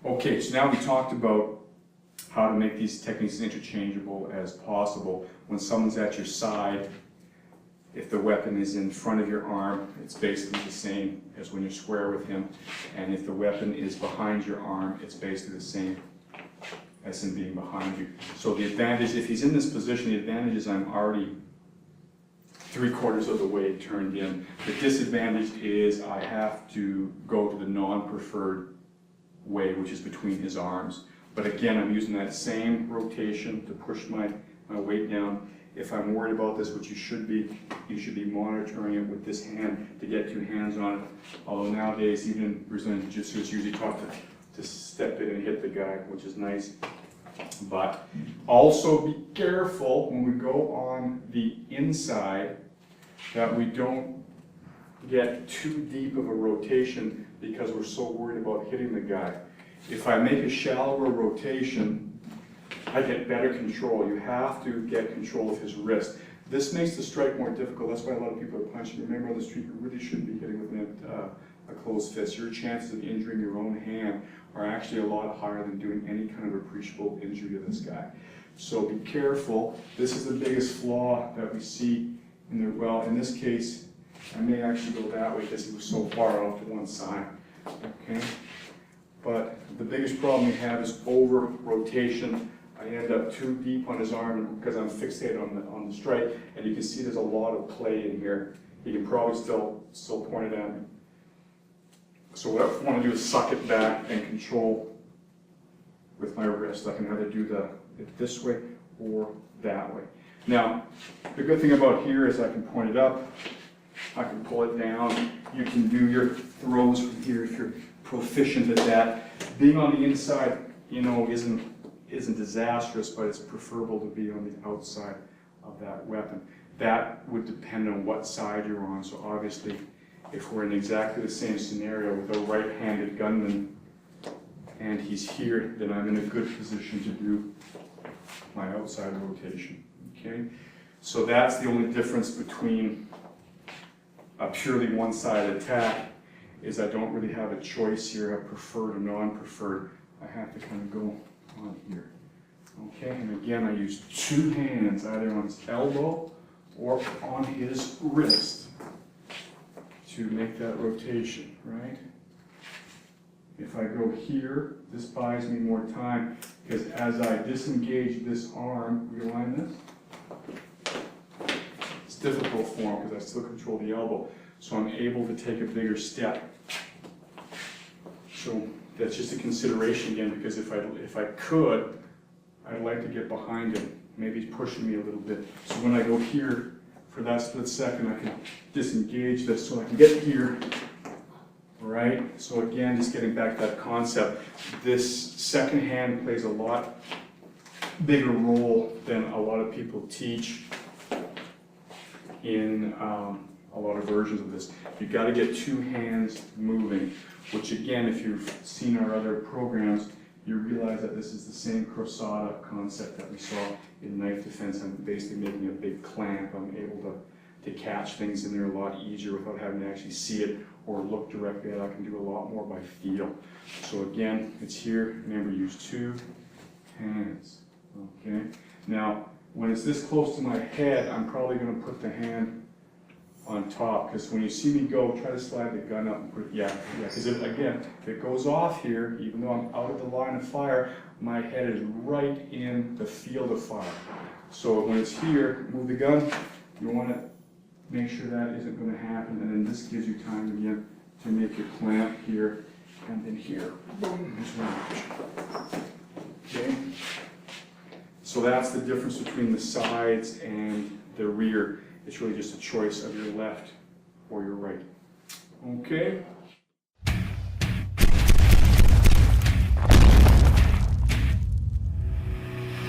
Okay, so now we talked about how to make these techniques as interchangeable as possible. When someone's at your side, if the weapon is in front of your arm, it's basically the same as when you're square with him. And if the weapon is behind your arm, it's basically the same as him being behind you. So the advantage, if he's in this position, the advantage is I'm already 3/4 of the way turned in. The disadvantage is I have to go to the non-preferred way, which is between his arms. But again, I'm using that same rotation to push my weight down. If I'm worried about this, which you should be monitoring it with this hand to get 2 hands on it. Although nowadays, even in Brazilian Jiu-Jitsu, it's usually taught to step in and hit the guy, which is nice. But also be careful when we go on the inside that we don't get too deep of a rotation because we're so worried about hitting the guy. If I make a shallower rotation, I get better control. You have to get control of his wrist. This makes the strike more difficult. That's why a lot of people are punching. Remember, on the street, you really shouldn't be hitting with a closed fist. Your chances of injuring your own hand are actually a lot higher than doing any kind of appreciable injury to this guy. So be careful. This is the biggest flaw that we see in the, well, in this case, I may actually go that way because he was so far off to one side. Okay? But the biggest problem we have is over rotation. I end up too deep on his arm because I'm fixated on the strike, and you can see there's a lot of play in here. He can probably still point it at me. So what I want to do is suck it back and control with my wrist. I can either do it this way or that way. Now, the good thing about here is I can point it up, I can pull it down. You can do your throws from here if you're proficient at that. Being on the inside, you know, isn't disastrous, but it's preferable to be on the outside of that weapon. That would depend on what side you're on. So obviously, if we're in exactly the same scenario with a right-handed gunman and he's here, then I'm in a good position to do my outside rotation. Okay, so that's the only difference between a purely one-sided attack. Is I don't really have a choice here, a preferred or non-preferred. I have to kind of go on here. Okay, and again, I use 2 hands, either on his elbow or on his wrist to make that rotation, right? If I go here, this buys me more time because as I disengage this arm, realign this. It's difficult for him because I still control the elbow. So I'm able to take a bigger step. So that's just a consideration again, because if I could, I'd like to get behind him. Maybe he's pushing me a little bit. So when I go here, for that split second, I can disengage this so I can get here. Right? So again, just getting back to that concept, this second hand plays a lot bigger role than a lot of people teach in a lot of versions of this. You've got to get 2 hands moving, which again, if you've seen our other programs, you realize that this is the same crosata concept that we saw in knife defense. I'm basically making a big clamp. I'm able to catch things in there a lot easier without having to actually see it or look directly at it. I can do a lot more by feel. So again, it's here. Remember, use 2 hands. Okay. Now, when it's this close to my head, I'm probably going to put the hand on top, because when you see me go, try to slide the gun up and put it, because again, if it goes off here, even though I'm out of the line of fire, my head is right in the field of fire. So when it's here, move the gun, you want to make sure that isn't going to happen, and then this gives you time again to make your clamp here, and then here, boom, okay? So that's the difference between the sides and the rear. It's really just a choice of your left or your right. Okay?